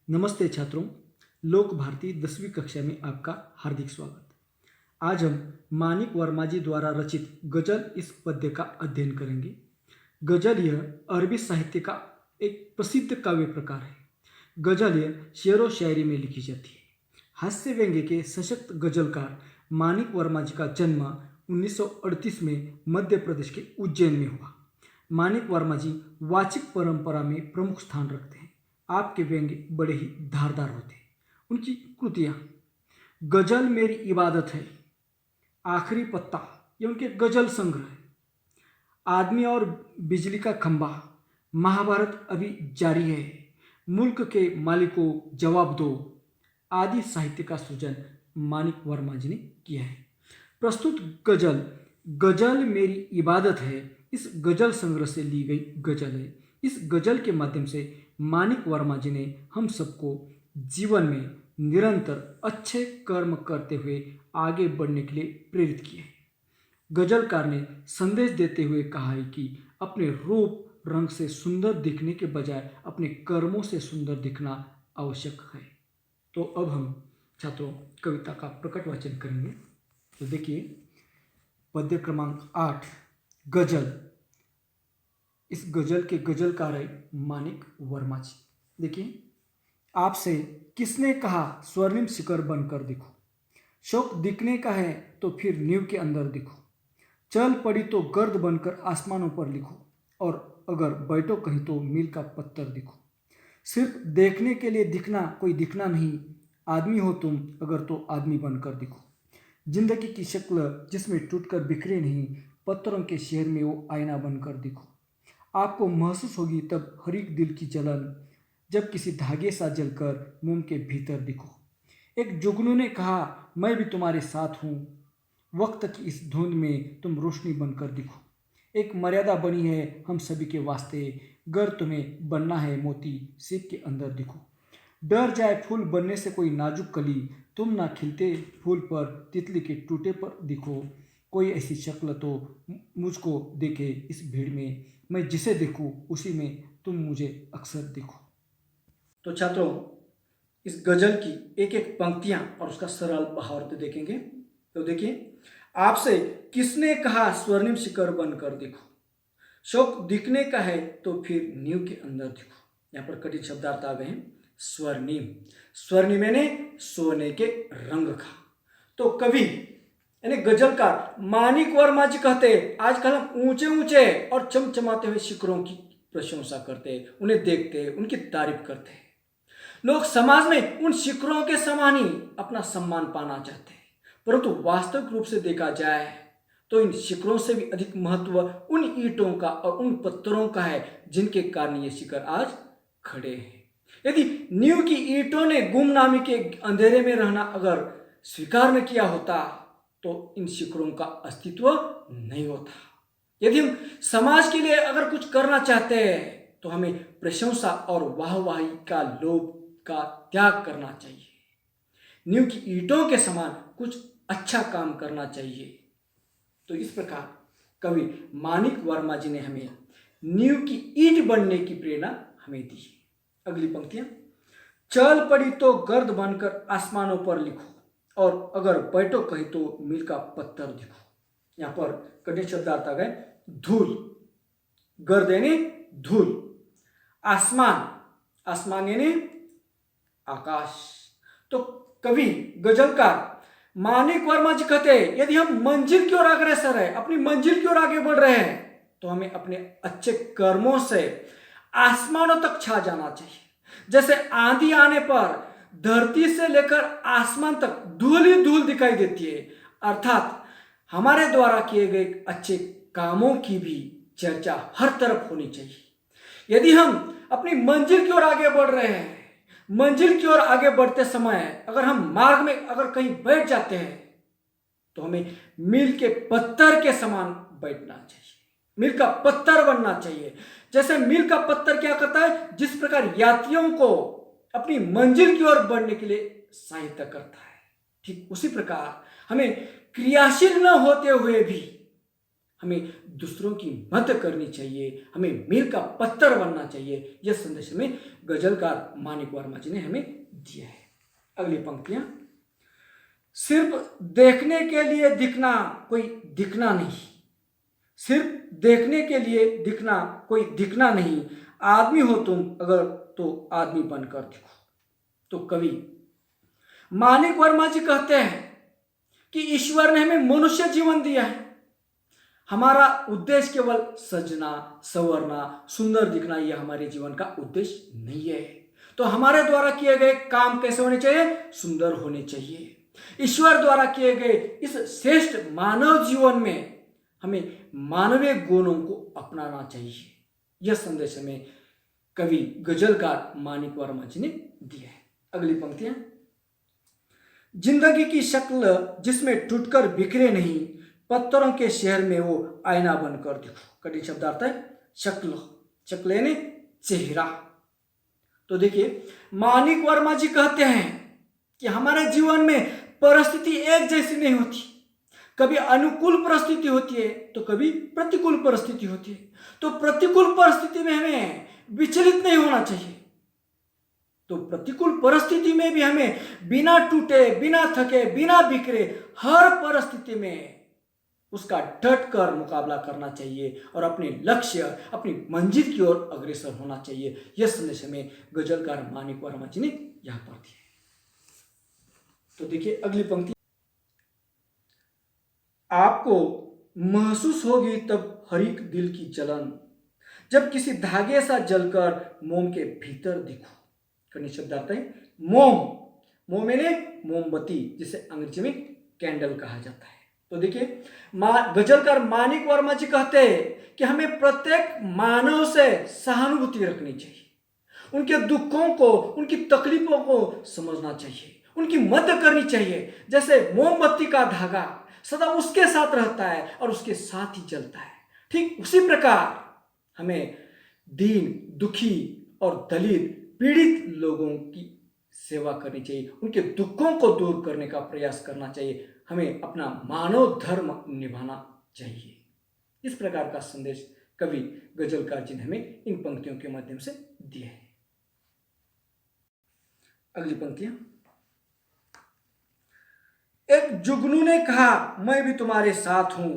नमस्ते छात्रों, लोक भारती 10वीं कक्षा में आपका हार्दिक स्वागत। आज हम मानिक वर्मा जी द्वारा रचित गजल इस पद्य का अध्ययन करेंगे। गजल यह अरबी साहित्य का एक प्रसिद्ध काव्य प्रकार है। गजल यह शेर व शायरी में लिखी जाती है। हास्य व्यंग्य के सशक्त गजलकार मानिक वर्मा जी का जन्म 1938 में मध्य प्रदेश के उज्जैन में हुआ। मानिक वर्मा जी वाचिक परंपरा में प्रमुख स्थान रखते हैं। आपके व्यंग्य बड़े ही धारदार होते हैं। उनकी कृतियाँ गजल मेरी इबादत है, आखिरी पत्ता, ये उनके गजल संग्रह है। आदमी और बिजली का खंभा, महाभारत अभी जारी है, मुल्क के मालिकों जवाब दो, आदि साहित्य का सृजन मानिक वर्मा जी ने किया है। प्रस्तुत गजल गजल मेरी इबादत है इस गजल संग्रह से ली गई गजल है। इस गजल के माध्यम से मानिक वर्मा जी ने हम सबको जीवन में निरंतर अच्छे कर्म करते हुए आगे बढ़ने के लिए प्रेरित किया है। गजलकार ने संदेश देते हुए कहा है कि अपने रूप रंग से सुंदर दिखने के बजाय अपने कर्मों से सुंदर दिखना आवश्यक है। तो अब हम छात्रों कविता का प्रकट वाचन करेंगे। तो देखिए, पद्य क्रमांक 8 गजल। इस गजल के गजलकार है मानिक वर्मा जी। देखिए, आपसे किसने कहा स्वर्णिम शिखर बनकर दिखो, शौक दिखने का है तो फिर नींव के अंदर दिखो, चल पड़ी तो गर्द बनकर आसमानों पर लिखो, और अगर बैठो कहीं तो मील का पत्थर दिखो। सिर्फ देखने के लिए दिखना कोई दिखना नहीं, आदमी हो तुम अगर तो आदमी बनकर दिखो। जिंदगी की शक्ल जिसमें टूटकर बिखरे नहीं, पत्थरों के शहर में वो आईना बनकर दिखो। आपको महसूस होगी तब हर एक दिल की जलन, जब किसी धागे सा जलकर मोम के भीतर दिखो। एक जुगनू ने कहा मैं भी तुम्हारे साथ हूँ, वक्त की इस धुंध में तुम रोशनी बनकर दिखो। एक मर्यादा बनी है हम सभी के वास्ते, गर तुम्हें बनना है मोती सीप के अंदर दिखो। डर जाए फूल बनने से कोई नाजुक कली, तुम ना खिलते फूल पर तितली के टूटे पर दिखो। कोई ऐसी शक्ल तो मुझको देखे इस भीड़ में, मैं जिसे देखूं उसी में तुम मुझे अक्सर दिखो। तो छात्रों, इस गजल की एक एक पंक्तियां और उसका सरल भावार्थ देखेंगे। तो देखिए, आपसे किसने कहा स्वर्णिम शिखर बनकर दिखो, शौक दिखने का है तो फिर नींव के अंदर दिखो। यहाँ पर कठिन शब्दार्थ आ गए हैं। स्वर्णिम, स्वर्णिम यानी सोने के रंग का। तो कवि यानी गजलकार मानिक वर्मा जी कहते हैं आजकल हम ऊंचे ऊंचे और चमचमाते हुए शिखरों की प्रशंसा करते हैं, उन्हें देखते हैं, उनकी तारीफ करते हैं। लोग समाज में उन शिखरों के समान ही अपना सम्मान पाना चाहते हैं, परंतु वास्तविक रूप से देखा जाए तो इन शिखरों से भी अधिक महत्व उन ईंटों का और उन पत्थरों का है जिनके कारण ये शिखर आज खड़े हैं। यदि नींव की ईंटों ने गुमनामी के अंधेरे में रहना अगर स्वीकार न किया होता तो इन शिखरों का अस्तित्व नहीं होता। यदि हम समाज के लिए अगर कुछ करना चाहते हैं तो हमें प्रशंसा और वाहवाही का लोभ का त्याग करना चाहिए। नींव की ईंटों के समान कुछ अच्छा काम करना चाहिए। तो इस प्रकार कवि मानिक वर्मा जी ने हमें नींव की ईंट बनने की प्रेरणा हमें दी। अगली पंक्तियां, चल पड़ी तो गर्द बनकर आसमानों पर लिखो, और अगर बैठो कहीं तो मील का पत्थर दिखो। यहाँ पर कठिन शब्दार्थ आ गए। धूल, गर्द यानी धूल, आसमान, आसमान यानी आकाश। तो कवि गजलकार मानिक वर्मा जी कहते हैं यदि हम मंजिल की ओर अग्रसर है, अपनी मंजिल की ओर आगे बढ़ रहे हैं, तो हमें अपने अच्छे कर्मों से आसमानों तक छा जाना चाहिए। जैसे आंधी आने पर धरती से लेकर आसमान तक धूल ही धूल दिखाई देती है, अर्थात हमारे द्वारा किए गए अच्छे कामों की भी चर्चा हर तरफ होनी चाहिए। यदि हम अपनी मंजिल की ओर आगे बढ़ रहे हैं, मंजिल की ओर आगे बढ़ते समय अगर हम मार्ग में अगर कहीं बैठ जाते हैं तो हमें मील के पत्थर के समान बैठना चाहिए, मील का पत्थर बनना चाहिए। जैसे मील का पत्थर क्या करता है, जिस प्रकार यात्रियों को अपनी मंजिल की ओर बढ़ने के लिए सहायता करता है, ठीक उसी प्रकार हमें क्रियाशील न होते हुए भी हमें दूसरों की मदद करनी चाहिए, हमें मील का पत्थर बनना चाहिए। यह संदेश हमें गजलकार मानिक वर्मा जी ने हमें दिया है। अगली पंक्तियां, सिर्फ देखने के लिए दिखना कोई दिखना नहीं, सिर्फ देखने के लिए दिखना कोई दिखना नहीं, आदमी हो तुम अगर तो आदमी बनकर दिखो। तो कवि मानिक वर्मा जी कहते हैं कि ईश्वर ने हमें मनुष्य जीवन दिया है, हमारा उद्देश्य केवल सजना संवरना सुंदर दिखना यह हमारे जीवन का उद्देश्य नहीं है। तो हमारे द्वारा किए गए काम कैसे होने चाहिए? सुंदर होने चाहिए। ईश्वर द्वारा किए गए इस श्रेष्ठ मानव जीवन में हमें मानवीय गुणों को अपनाना चाहिए। यह संदेश हमें कवि गजलकार मानिक वर्मा जी ने दिया है। अगली पंक्तियां, जिंदगी की शक्ल जिसमें टूटकर बिखरे नहीं, पत्थरों के शहर में वो आईना बनकर दिखो। कठिन शब्दार्थ है शक्ल, शक्ल यानी चेहरा। तो देखिए मानिक वर्मा जी कहते हैं कि हमारे जीवन में परिस्थिति एक जैसी नहीं होती, कभी अनुकूल परिस्थिति होती है तो कभी प्रतिकूल परिस्थिति होती है। तो प्रतिकूल परिस्थिति में हमें विचलित नहीं होना चाहिए। तो प्रतिकूल परिस्थिति में भी हमें बिना टूटे, बिना थके, बिना बिखरे हर परिस्थिति में उसका डट कर मुकाबला करना चाहिए और अपने लक्ष्य, अपनी मंजिल की ओर अग्रसर होना चाहिए। यह संदेश हमें गजलकार मानिक वर्मा जी ने यहां पर दिया। तो देखिए अगली पंक्ति, आपको महसूस होगी तब हर एक दिल की जलन, जब किसी धागे सा जलकर मोम के भीतर दिखो। कई शब्द आता है मोम, मोम यानी मोमबत्ती, जिसे अंग्रेजी में कैंडल कहा जाता है। तो देखिए गजलकार मानिक वर्मा जी कहते हैं कि हमें प्रत्येक मानव से सहानुभूति रखनी चाहिए, उनके दुखों को, उनकी तकलीफों को समझना चाहिए, उनकी मदद करनी चाहिए। जैसे मोमबत्ती का धागा सदा उसके साथ रहता है और उसके साथ ही जलता है, ठीक उसी प्रकार हमें दीन, दुखी और दलित, पीड़ित लोगों की सेवा करनी चाहिए, उनके दुखों को दूर करने का प्रयास करना चाहिए, हमें अपना मानव धर्म निभाना चाहिए। इस प्रकार का संदेश कवि गजलकार जी ने हमें इन पंक्तियों के माध्यम से दिया है। अगली पंक्तियां, एक जुगनू ने कहा मैं भी तुम्हारे साथ हूं,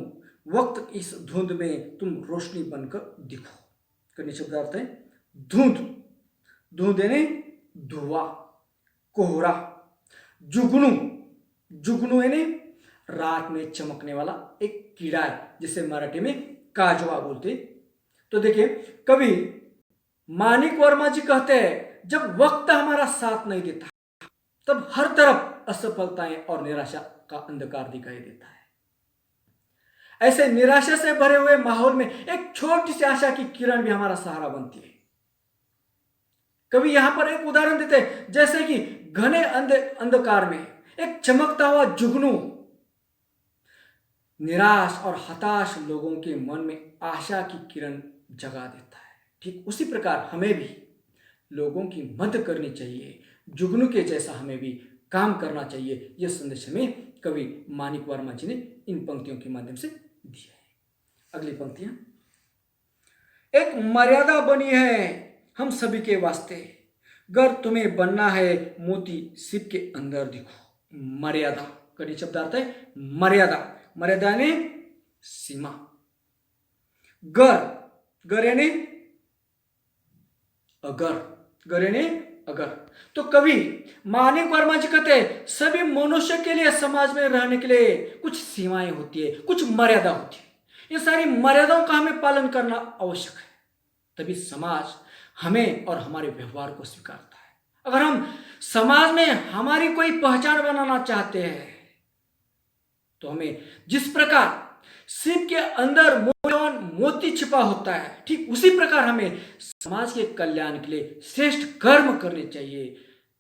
वक्त इस धुंध में तुम रोशनी बनकर दिखो। कई शब्दार्थ है धुंध, धुंध यानी धुआं, कोहरा। जुगनू, जुगनू यानी रात में चमकने वाला एक कीड़ा है, जिसे मराठी में काजवा बोलते। तो देखिए कवि मानिक वर्मा जी कहते हैं जब वक्त हमारा साथ नहीं देता तब हर तरफ असफलताएं और निराशा का अंधकार दिखाई देता है। ऐसे निराशा से भरे हुए माहौल में एक छोटी सी आशा की किरण भी हमारा सहारा बनती है। कवि यहां पर एक उदाहरण देते हैं, जैसे कि घने अंधकार में एक चमकता हुआ जुगनू निराश और हताश लोगों के मन में आशा की किरण जगा देता है। ठीक उसी प्रकार हमें भी लोगों की मदद करनी चाहिए, जुगनू के जैसा हमें भी काम करना चाहिए। यह संदेश हमें कवि मानिक वर्मा जी ने इन पंक्तियों के माध्यम से दिया है। अगली पंक्तियां, एक मर्यादा बनी है हम सभी के वास्ते, गर तुम्हें बनना है मोती सिप के अंदर दिखो। मर्यादा, कड़ी शब्द आता है मर्यादा, मर्यादा ने सीमा। गर, गर यानी अगर, गर यानी अगर। तो कवि मानिक वर्मा जी कहते हैं सभी मनुष्य के लिए समाज में रहने के लिए कुछ सीमाएं होती है, कुछ मर्यादा होती है। ये सारी मर्यादाओं का हमें पालन करना आवश्यक है, तभी समाज हमें और हमारे व्यवहार को स्वीकारता है। अगर हम समाज में हमारी कोई पहचान बनाना चाहते हैं तो हमें जिस प्रकार सिप के अंदर मोती छिपा होता है, ठीक उसी प्रकार हमें समाज के कल्याण के लिए श्रेष्ठ कर्म करने चाहिए,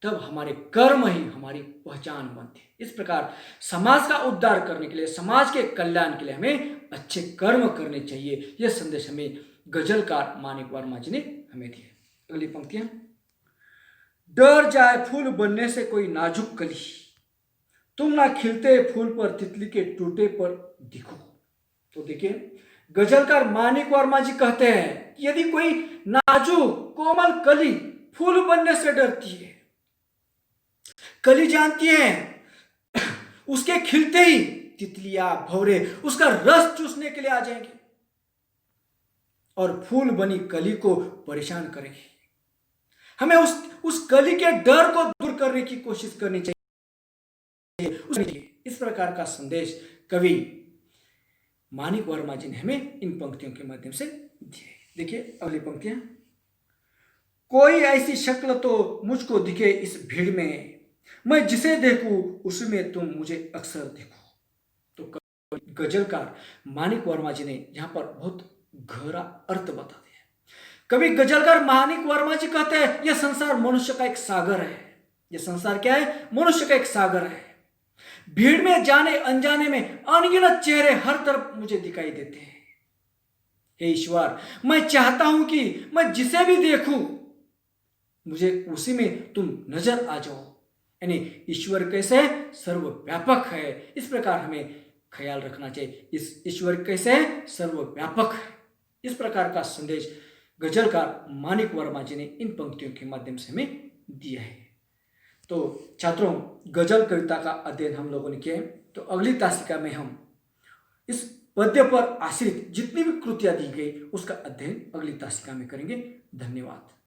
तब हमारे कर्म ही हमारी पहचान बनते हैं। इस प्रकार समाज का उद्धार करने के लिए, समाज के कल्याण के लिए हमें अच्छे कर्म करने चाहिए। यह संदेश हमें गजलकार मानिक वर्मा जी ने हमें दिया। अगली पंक्तियां, डर जाए फूल बनने से कोई नाजुक कली, तुम ना खिलते फूल पर तितली के टूटे पर दिखो। तो देखिए गजलकार मानिक वर्मा जी कहते हैं कि यदि कोई नाजुक कोमल कली फूल बनने से डरती है, कली जानती है उसके खिलते ही तितलियां भंवरे उसका रस चूसने के लिए आ जाएंगे और फूल बनी कली को परेशान करेंगे। हमें उस कली के डर को दूर करने की कोशिश करनी चाहिए। इस प्रकार का संदेश कवि मानिक वर्मा जी ने हमें इन पंक्तियों के माध्यम से दिए। देखिए अगली पंक्तियां। कोई ऐसी शक्ल तो मुझको दिखे इस भीड़ में, मैं जिसे देखूं उसमें तुम मुझे अक्सर देखो। तो गजलकार मानिक वर्मा जी ने यहां पर बहुत गहरा अर्थ बता दिया। कवि गजलकार मानिक वर्मा जी कहते हैं यह संसार मनुष्य का एक सागर है। यह संसार क्या है? मनुष्य का एक सागर है। भीड़ में जाने अनजाने में अनगिनत चेहरे हर तरफ मुझे दिखाई देते हैं। हे ईश्वर, मैं चाहता हूं कि मैं जिसे भी देखूं मुझे उसी में तुम नजर आ जाओ। यानी ईश्वर कैसे सर्वव्यापक है, इस प्रकार हमें ख्याल रखना चाहिए। इस ईश्वर कैसे सर्वव्यापक है, इस प्रकार का संदेश गजलकार मानिक वर्मा जी ने इन पंक्तियों के माध्यम से हमें दिया है। तो छात्रों, गजल कविता का अध्ययन हम लोगों ने किया है। तो अगली तासिका में हम इस पद्य पर आश्रित जितनी भी कृतियां दी गई उसका अध्ययन अगली तासिका में करेंगे। धन्यवाद।